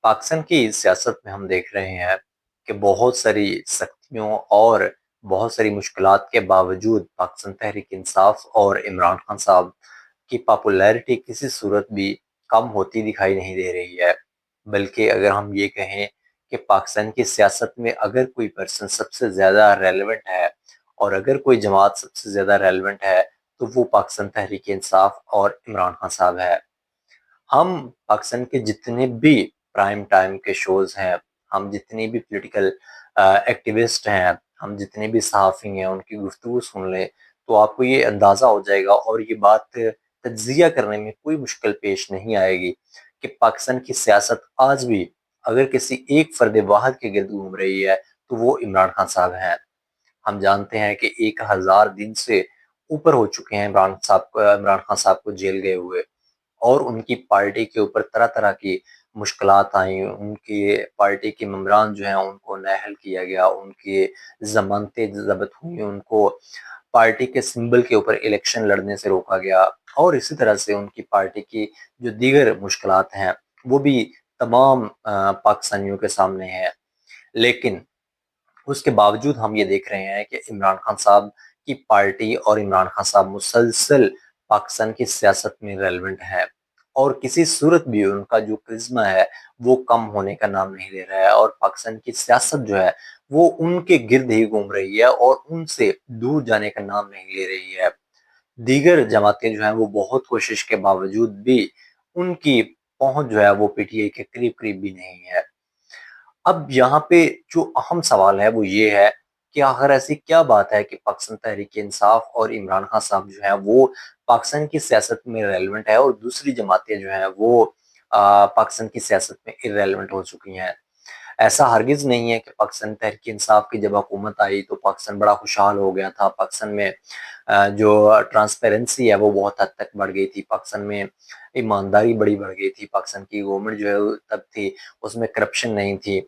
पाकिस्तान की सियासत में हम देख रहे हैं कि बहुत सारी सख्तियों और बहुत सारी मुश्किलात के बावजूद पाकिस्तान तहरीक इंसाफ और इमरान खान साहब की पॉपुलैरिटी किसी सूरत भी कम होती दिखाई नहीं दे रही है। बल्कि अगर हम ये कहें कि पाकिस्तान की सियासत में अगर कोई पर्सन सबसे ज़्यादा रेलेवेंट है और अगर कोई जमात सबसे ज़्यादा रेलेवेंट है तो वो पाकिस्तान तहरीक इंसाफ और इमरान खान साहब है। हम पाकिस्तान के जितने भी प्राइम टाइम के शोज हैं, हम जितने भी पॉलिटिकल एक्टिविस्ट हैं, हम जितने भी सहाफ़ी हैं, उनकी गुफ्तगू सुन लें तो आपको ये अंदाज़ा हो जाएगा और ये बात तज्ज़िया करने में कोई मुश्किल पेश नहीं आएगी कि पाकिस्तान की सियासत आज भी अगर किसी एक फ़र्द वाहिद के गिर्द घूम रही है तो वो इमरान खान साहब हैं। हम जानते हैं कि 1000 दिन से ऊपर हो चुके हैं इमरान खान साहब को जेल गए हुए और उनकी पार्टी के ऊपर तरह-तरह की मुश्किलात आई, उनकी पार्टी के मेंबरान जो हैं उनको नाअहल किया गया, उनकी ज़मानतें ज़ब्त हुई, उनको पार्टी के सिंबल के ऊपर इलेक्शन लड़ने से रोका गया और इसी तरह से उनकी पार्टी की जो दीगर मुश्किलात हैं, वो भी तमाम पाकिस्तानियों के सामने हैं। लेकिन उसके बावजूद हम ये देख रहे हैं कि इमरान खान साहब की पार्टी और इमरान खान साहब मुसलसल पाकिस्तान की सियासत में रेलेवेंट है और किसी सूरत भी उनका जो करिश्मा है वो कम होने का नाम नहीं ले रहा है और पाकिस्तान की सियासत जो है वो उनके गिर्द ही घूम रही है और उनसे दूर जाने का नाम नहीं ले रही है। दीगर जमातें जो हैं वो बहुत कोशिश के बावजूद भी उनकी पहुंच जो है वो पीटीआई के करीब करीब भी नहीं है। अब यहाँ पे जो अहम सवाल है वो ये है कि आखिर ऐसी क्या बात है कि पाकिस्तान तहरीक इंसाफ और इमरान खान साहब जो हैं वो पाकिस्तान की सियासत में रेलेवेंट है और दूसरी जमातें जो हैं वो पाकिस्तान की सियासत में इर्रेलेवेंट हो चुकी हैं। ऐसा हरगिज़ नहीं है कि पाकिस्तान तहरीक इंसाफ की जब हुकूमत आई तो पाकिस्तान बड़ा खुशहाल हो गया था। पाकिस्तान में जो ट्रांसपेरेंसी है वो बहुत हद तक बढ़ गई थी। पाकिस्तान में ईमानदारी बड़ी बढ़ गई थी। पाकिस्तान की गवर्नमेंट जो है वो तब थी, उसमें करप्शन नहीं थी।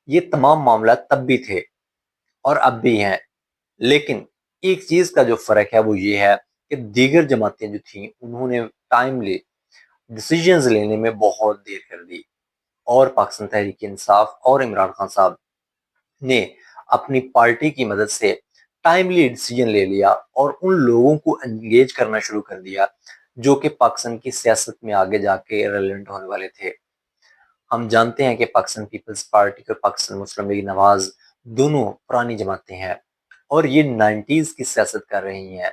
ये तमाम मामला तब भी थे और अब भी हैं। लेकिन एक चीज़ का जो फ़र्क है वो ये है कि दीगर जमातें जो थीं उन्होंने टाइमली डिसीजंस लेने में बहुत देर कर दी और पाकिस्तान तहरीक इंसाफ और इमरान खान साहब ने अपनी पार्टी की मदद से टाइमली डिसीजन ले लिया और उन लोगों को एंगेज करना शुरू कर दिया जो कि पाकिस्तान की सियासत में आगे जाके रेलेवेंट होने वाले थे। हम जानते हैं कि पाकिस्तान पीपल्स पार्टी और पाकिस्तान मुस्लिम लीग नवाज दोनों पुरानी जमातें हैं और ये 90s की सियासत कर रही हैं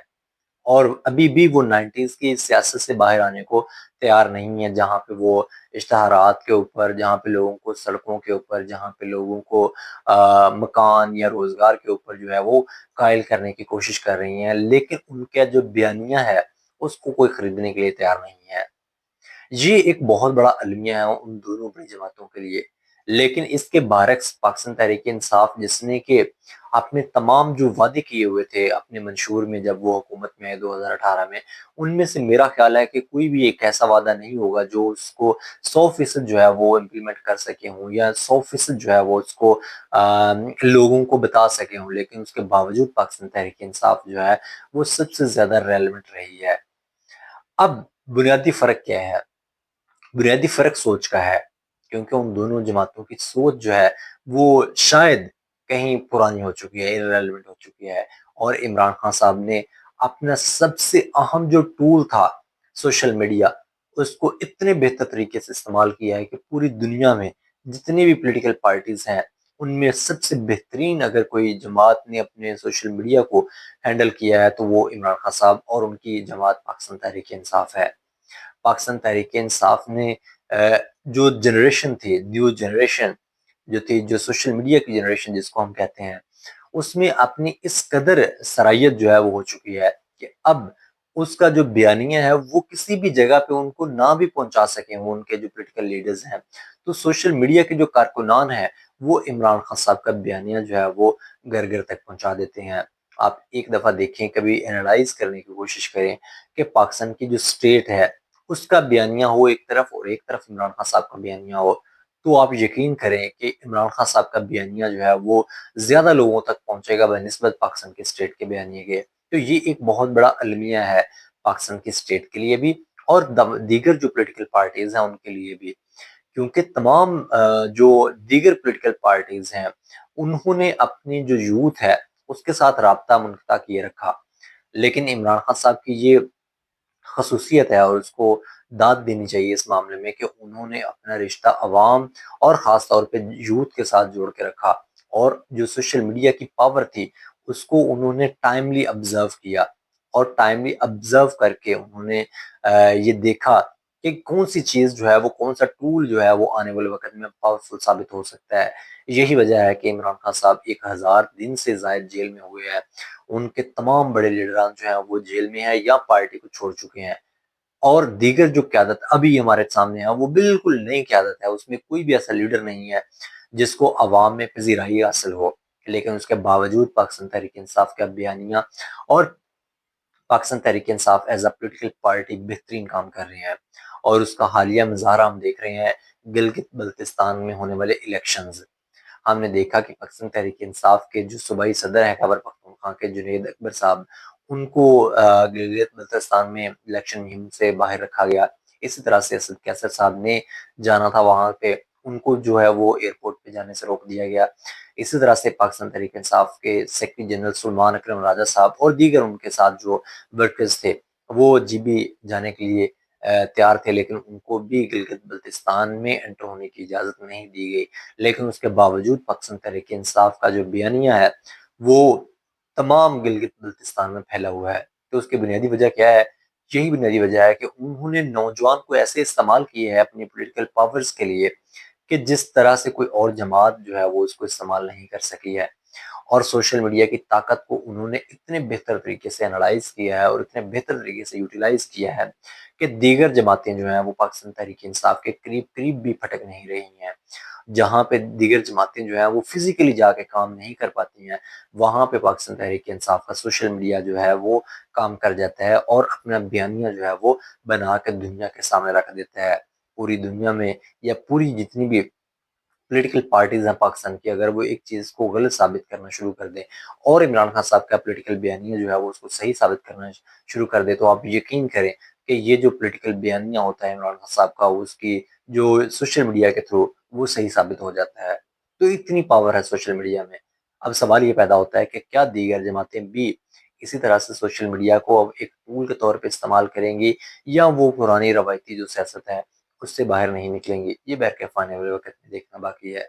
और अभी भी वो 90s की सियासत से बाहर आने को तैयार नहीं है, जहाँ पे वो इश्तहारात के ऊपर, जहाँ पे लोगों को सड़कों के ऊपर, जहाँ पे लोगों को मकान या रोजगार के ऊपर जो है वो कायल करने की कोशिश कर रही हैं, लेकिन उनका जो बयानिया है उसको कोई खरीदने के लिए तैयार नहीं है। ये एक बहुत बड़ा अलमिया है उन दोनों बड़ी जमातों के लिए। लेकिन इसके बरअक्स पाकिस्तान तहरीक-ए-इंसाफ जिसने कि अपने तमाम जो वादे किए हुए थे अपने मंशूर में जब वो हुकूमत में आए 2018 में, उनमें से मेरा ख्याल है कि कोई भी एक ऐसा वादा नहीं होगा जो उसको 100% जो है वो इम्प्लीमेंट कर सके हों या 100% जो है वो उसको लोगों को बता सके हों। लेकिन उसके बावजूद पाकिस्तान तहरीक-ए-इंसाफ जो है वो सबसे ज़्यादा रेलेवेंट रही है। अब बुनियादी फ़र्क क्या है? बुनियादी फ़र्क सोच का है, क्योंकि उन दोनों जमातों की सोच जो है, वो शायद कहीं पुरानी हो चुकी है, इर्रेलेवेंट हो चुकी है और इमरान खान साहब ने अपना सबसे अहम जो टूल था, सोशल मीडिया, उसको इतने बेहतर तरीके से इस्तेमाल किया है कि पूरी दुनिया में जितनी भी पॉलिटिकल पार्टीज़ हैं, उनमें सबसे बेहतरीन अगर कोई जमात ने अपने सोशल मीडिया को हैंडल किया है, तो वो इमरान खान साहब और उनकी जमात पाकिस्तान तहरीक-ए-इंसाफ है। पाकिस्तान तहरीक-ए-इंसाफ ने जो जनरेशन थी, न्यू जनरेशन जो थी, जो सोशल मीडिया की जनरेशन जिसको हम कहते हैं, उसमें अपनी इस कदर सराहियत जो है वो हो चुकी है कि अब उसका जो बयानिया है वो किसी भी जगह पे उनको ना भी पहुँचा सके वो उनके जो पॉलिटिकल लीडर्स हैं। तो सोशल मीडिया के जो कारकुनान हैं, वो इमरान खान साहब का बयानिया जो है वो घर-घर तक पहुँचा देते हैं। आप एक दफ़ा देखें, कभी एनालाइज़ करने की कोशिश करें कि पाकिस्तान की जो स्टेट है उसका बयानिया हो एक तरफ और एक तरफ इमरान खान साहब का बयानिया हो, तो आप यकीन करें कि इमरान खान साहब का बयानिया जो है वो ज़्यादा लोगों तक पहुँचेगा बनिस्बत पाकिस्तान के स्टेट के बयानिए के। तो ये एक बहुत बड़ा अलमिया है पाकिस्तान की स्टेट के लिए भी और दीगर जो पॉलिटिकल पार्टीज़ हैं उनके लिए भी। کیونکہ تمام جو دیگر پولیٹیکل پارٹیز ہیں انہوں نے اپنی جو یوتھ ہے اس کے ساتھ رابطہ منقطع کیے رکھا، لیکن عمران خان صاحب کی یہ خصوصیت ہے اور اس کو داد دینی چاہیے اس معاملے میں کہ انہوں نے اپنا رشتہ عوام اور خاص طور پہ یوتھ کے ساتھ جوڑ کے رکھا، اور جو سوشل میڈیا کی پاور تھی اس کو انہوں نے ٹائملی آبزرو کیا، اور ٹائملی آبزرو کر کے انہوں نے یہ دیکھا کہ کون سی چیز جو ہے وہ، کون سا ٹول جو ہے وہ آنے والے وقت میں پاورفل ثابت ہو سکتا ہے۔ یہی وجہ ہے کہ عمران خان صاحب 1000 دن سے زائد جیل میں ہوئے ہیں، ان کے تمام بڑے لیڈران جو ہیں وہ جیل میں ہیں یا پارٹی کو چھوڑ چکے ہیں، اور دیگر جو قیادت ابھی ہمارے سامنے ہے وہ بالکل نئی قیادت ہے، اس میں کوئی بھی ایسا لیڈر نہیں ہے جس کو عوام میں پذیرائی حاصل ہو، لیکن اس کے باوجود پاکستان تحریک انصاف کا بیانیہ اور Pakistan Tehreek Insaf as a political party بہترین کام کر رہے ہیں، اور اس کا حالیہ مظاہرہ ہم دیکھ رہے ہیں گلگت بلتستان میں ہونے والے الیکشنز۔ ہم نے دیکھا کہ پاکستان تحریک انصاف کے جو صوبائی صدر ہیں خیبر پختونخوا کے جنید اکبر صاحب، ان کو گلگت بلتستان میں الیکشن مہم سے باہر رکھا گیا۔ اسی طرح سے اسد کیسر صاحب نے جانا تھا وہاں پہ، ان کو جو ہے وہ ایئرپورٹ پہ جانے سے روک دیا گیا۔ اسی طرح سے پاکستان تحریک انصاف کے سیکرٹری جنرل سلمان اکرم راجہ صاحب اور دیگر ان کے ساتھ جو ورکرز تھے وہ جی بی جانے کے لیے تیار تھے، لیکن ان کو بھی گلگت بلتستان میں انٹر ہونے کی اجازت نہیں دی گئی، لیکن اس کے باوجود پاکستان تحریک انصاف کا جو بیانیہ ہے وہ تمام گلگت بلتستان میں پھیلا ہوا ہے۔ تو اس کی بنیادی وجہ کیا ہے؟ یہی بنیادی وجہ ہے کہ انہوں نے نوجوان کو ایسے استعمال کیے ہیں اپنی پولیٹیکل پاورز کے لیے کہ جس طرح سے کوئی اور جماعت جو ہے وہ اس کو استعمال نہیں کر سکی ہے، اور سوشل میڈیا کی طاقت کو انہوں نے اتنے بہتر طریقے سے انالائز کیا ہے اور اتنے بہتر طریقے سے یوٹیلائز کیا ہے کہ دیگر جماعتیں جو ہیں وہ پاکستان تحریک انصاف کے قریب قریب بھی پھٹک نہیں رہی ہیں۔ جہاں پہ دیگر جماعتیں جو ہیں وہ فزیکلی جا کے کام نہیں کر پاتی ہیں، وہاں پہ پاکستان تحریک انصاف کا سوشل میڈیا جو ہے وہ کام کر جاتا ہے اور اپنا بیانیہ جو ہے وہ بنا کے دنیا کے سامنے رکھ دیتا ہے۔ پوری دنیا میں یا پوری جتنی بھی پولیٹیکل پارٹیز ہیں پاکستان کی، اگر وہ ایک چیز کو غلط ثابت کرنا شروع کر دیں اور عمران خان صاحب کا پولیٹیکل بیانیہ جو ہے وہ اس کو صحیح ثابت کرنا شروع کر دے، تو آپ یقین کریں کہ یہ جو پولیٹیکل بیانیہ ہوتا ہے عمران خان صاحب کا، اس کی جو سوشل میڈیا کے تھرو وہ صحیح ثابت ہو جاتا ہے۔ تو اتنی پاور ہے سوشل میڈیا میں۔ اب سوال یہ پیدا ہوتا ہے کہ کیا دیگر جماعتیں بھی اسی طرح سے سوشل میڈیا کو اب ایک ٹول کے طور پہ استعمال کریں گی، یا وہ پرانی روایتی جو سیاست ہے اس سے باہر نہیں نکلیں گی؟ یہ بہرکیف آنے والے وقت میں دیکھنا باقی ہے۔